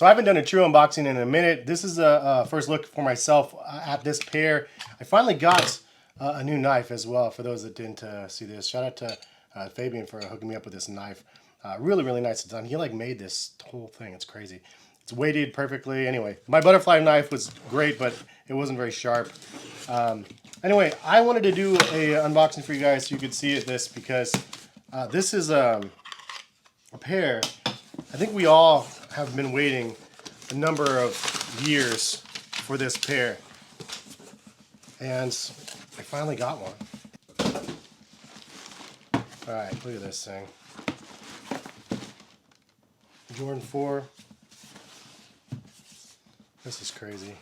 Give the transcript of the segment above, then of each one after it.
So I haven't done a true unboxing in a minute. This is a first look for myself at this pair. I finally got a new knife as well, for those that didn't see this. Shout out to Fabian for hooking me up with this knife. Really, really nice done. He like made this whole thing. It's crazy. It's weighted perfectly. Anyway, my butterfly knife was great, but it wasn't very sharp. Anyway, I wanted to do a unboxing for you guys so you could see this, because this is a pair. I think we all have been waiting a number of years for this pair, and I finally got one. All right, look at this thing. Jordan 4. This is crazy.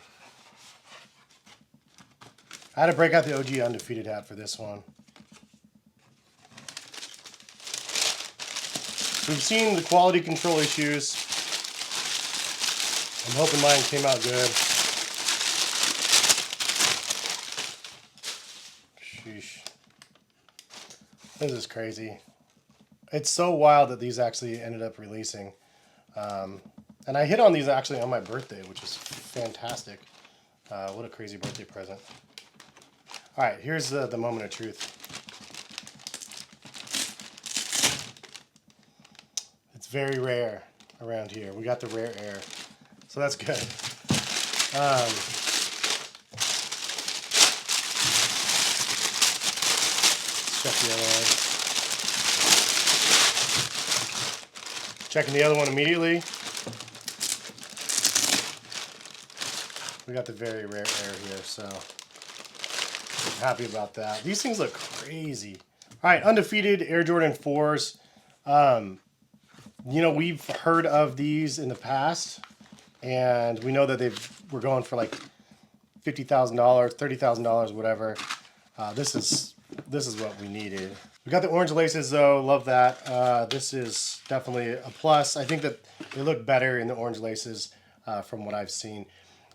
I had to break out the OG Undefeated hat for this one. We've seen the quality control issues. I'm hoping mine came out good. Sheesh. This is crazy. It's so wild that these actually ended up releasing. And I hit on these actually on my birthday, which is fantastic. What a crazy birthday present. All right, here's the moment of truth. It's very rare around here. We got the rare air, so that's good. Let's check the other one. Checking the other one immediately. We got the very rare air here, so I'm happy about that. These things look crazy. All right, Undefeated Air Jordan 4s. You know, we've heard of these in the past, and we know that we're going for like $50,000, $30,000, whatever. This is what we needed. We got the orange laces though, love that. This is definitely a plus. I think that they look better in the orange laces from what I've seen.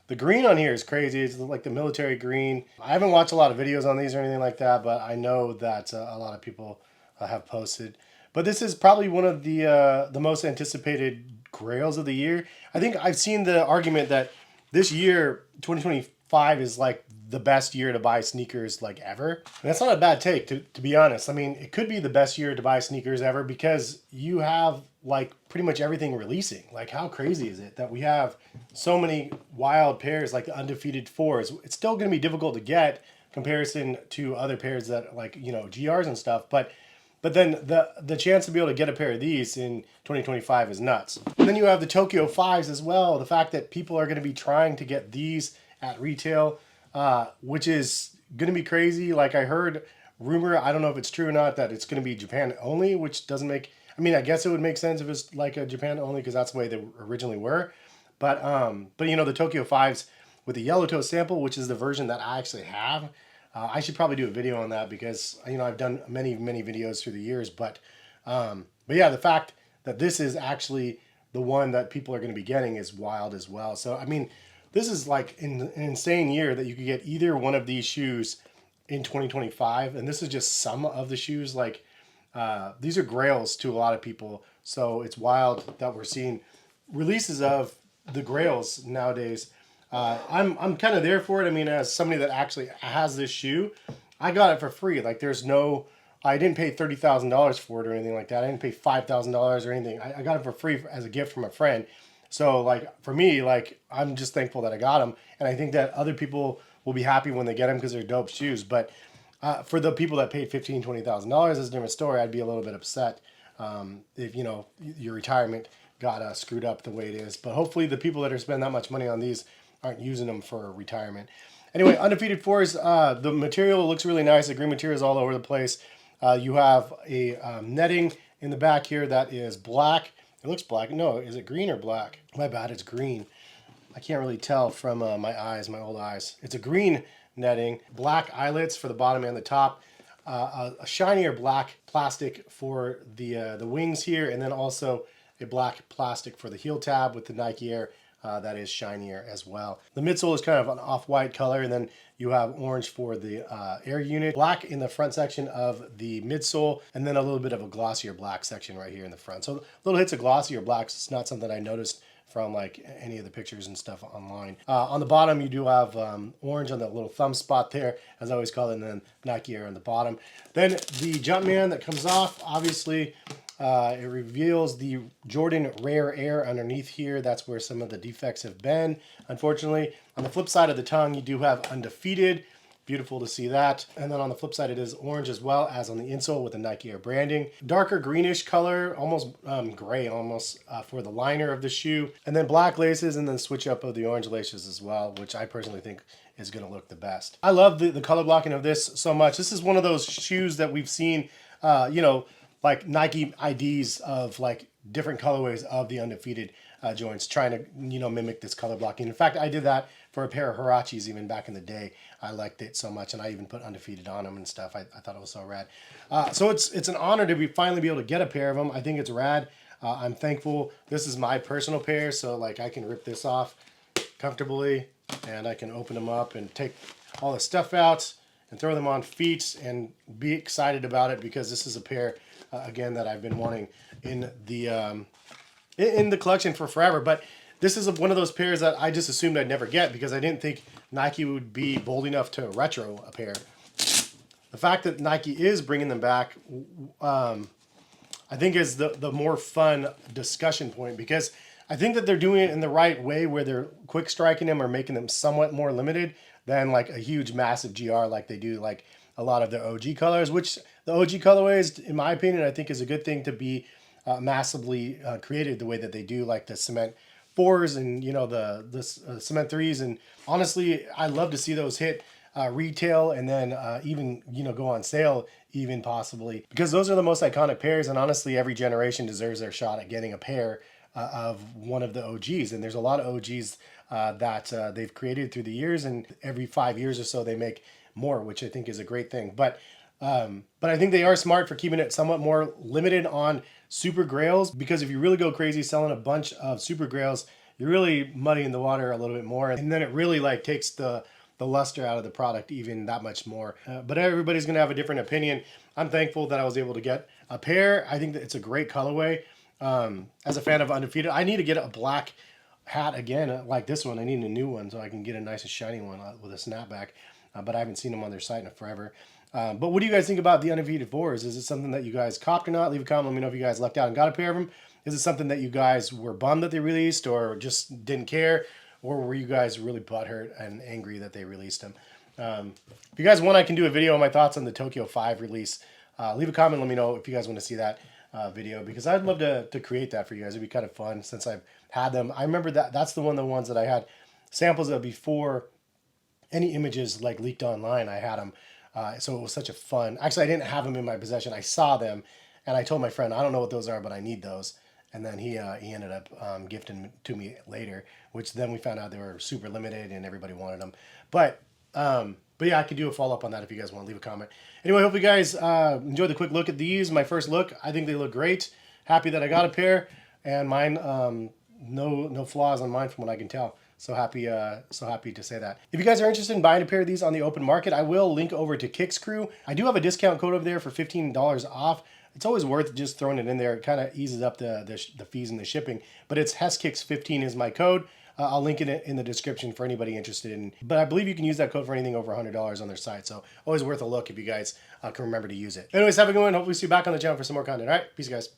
The green on here is crazy. It's like the military green. I haven't watched a lot of videos on these or anything like that, but I know that a lot of people have posted. But this is probably one of the most anticipated grails of the year. I think I've seen the argument that this year, 2025, is like the best year to buy sneakers like ever. And that's not a bad take, to be honest. I mean, it could be the best year to buy sneakers ever, because you have like pretty much everything releasing. Like, how crazy is it that we have so many wild pairs like the Undefeated 4s? It's still going to be difficult to get comparison to other pairs that, like, you know, GRs and stuff, but then the chance to be able to get a pair of these in 2025 is nuts. And then you have the Tokyo 5s as well. The fact that people are going to be trying to get these at retail, which is going to be crazy. Like, I heard rumor, I don't know if it's true or not, that it's going to be Japan only, which doesn't make, I mean, I guess it would make sense if it's like a Japan only, because that's the way they originally were. But you know, the Tokyo 5s with the yellow toe sample, which is the version that I actually have. I should probably do a video on that, because, you know, I've done many videos through the years. But yeah, the fact that this is actually the one that people are going to be getting is wild as well. So, I mean, this is like an insane year that you could get either one of these shoes in 2025. And this is just some of the shoes. Like, these are grails to a lot of people. So it's wild that we're seeing releases of the grails nowadays. I'm kind of there for it. I mean, as somebody that actually has this shoe, I got it for free. Like, I didn't pay $30,000 for it or anything like that. I didn't pay $5,000 or anything. I got it for free as a gift from a friend. So, like, for me, like, I'm just thankful that I got them. And I think that other people will be happy when they get them, because they're dope shoes. But for the people that paid $15,000, $20,000, is a different story. I'd be a little bit upset if, you know, your retirement got screwed up the way it is. But hopefully the people that are spending that much money on these aren't using them for retirement. Anyway, Undefeated 4s, the material looks really nice. The green material is all over the place. You have a netting in the back here that is black. It looks black. No, is it green or black? My bad, it's green. I can't really tell from my eyes, my old eyes. It's a green netting, black eyelets for the bottom and the top, a shinier black plastic for the wings here, and then also a black plastic for the heel tab with the Nike Air that is shinier as well. The midsole is kind of an off-white color, and then you have orange for the air unit, black in the front section of the midsole, and then a little bit of a glossier black section right here in the front. So little hits of glossy or blacks. It's not something I noticed from like any of the pictures and stuff online. On the bottom, you do have orange on the little thumb spot there, as I always call it, and then Nike Air on the bottom. Then the Jumpman that comes off, obviously, it reveals the Jordan Rare Air underneath here. That's where some of the defects have been, unfortunately. On the flip side of the tongue, you do have Undefeated. Beautiful to see that. And then on the flip side, it is orange as well as on the insole with the Nike Air branding. Darker greenish color, almost gray almost for the liner of the shoe. And then black laces and then switch up of the orange laces as well, which I personally think is going to look the best. I love the color blocking of this so much. This is one of those shoes that we've seen, you know, like Nike IDs of like different colorways of the Undefeated joints, trying to, you know, mimic this color blocking. In fact, I did that for a pair of Huaraches even back in the day. I liked it so much, and I even put Undefeated on them and stuff. I thought it was so rad. So it's an honor to finally be able to get a pair of them. I think it's rad. I'm thankful. This is my personal pair, so like I can rip this off comfortably, and I can open them up and take all the stuff out and throw them on feet and be excited about it, because this is a pair again that I've been wanting in the collection for forever. But this is one of those pairs that I just assumed I'd never get, because I didn't think Nike would be bold enough to retro a pair. The fact that Nike is bringing them back, I think is the more fun discussion point, because I think that they're doing it in the right way, where they're quick striking them or making them somewhat more limited than like a huge massive GR like they do like a lot of their OG colors, which the OG colorways, in my opinion, I think is a good thing to be massively created the way that they do, like the cement 4s and, you know, the cement 3s. And honestly, I love to see those hit retail and then even, you know, go on sale even possibly, because those are the most iconic pairs. And honestly, every generation deserves their shot at getting a pair of one of the OGs. And there's a lot of OGs that they've created through the years, and every 5 years or so they make more, which I think is a great thing. But I think they are smart for keeping it somewhat more limited on super grails, because if you really go crazy selling a bunch of super grails, you're really muddying the water a little bit more, and then it really like takes the luster out of the product even that much more. But everybody's gonna have a different opinion. I'm thankful that I was able to get a pair. I think that it's a great colorway. As a fan of Undefeated, I need to get a black hat again like this one. I need a new one so I can get a nice and shiny one with a snapback. But I haven't seen them on their site in forever. But what do you guys think about the Undefeated 4s? Is it something that you guys copped or not? Leave a comment. Let me know if you guys lucked out and got a pair of them. Is it something that you guys were bummed that they released, or just didn't care? Or were you guys really butthurt and angry that they released them? If you guys want, I can do a video on my thoughts on the Tokyo 5 release. Leave a comment. Let me know if you guys want to see that video, because I'd love to create that for you guys. It'd be kind of fun since I've had them. I remember that's the ones that I had samples of before any images like leaked online. I had them. So it was such a fun. Actually, I didn't have them in my possession. I saw them, and I told my friend, I don't know what those are, but I need those. And then he ended up gifting them to me later, which then we found out they were super limited and everybody wanted them. But yeah, I could do a follow-up on that if you guys want to leave a comment. Anyway, hope you guys enjoyed the quick look at these. My first look, I think they look great. Happy that I got a pair, and mine, no flaws on mine from what I can tell. So happy to say that. If you guys are interested in buying a pair of these on the open market, I will link over to Kicks Crew. I do have a discount code over there for $15 off. It's always worth just throwing it in there. It kind of eases up the fees and the shipping. But it's heskicks15 is my code. I'll link it in the description for anybody interested in. But I believe you can use that code for anything over $100 on their site. So always worth a look if you guys can remember to use it. Anyways, have a good one. Hopefully see you back on the channel for some more content. All right, peace, guys.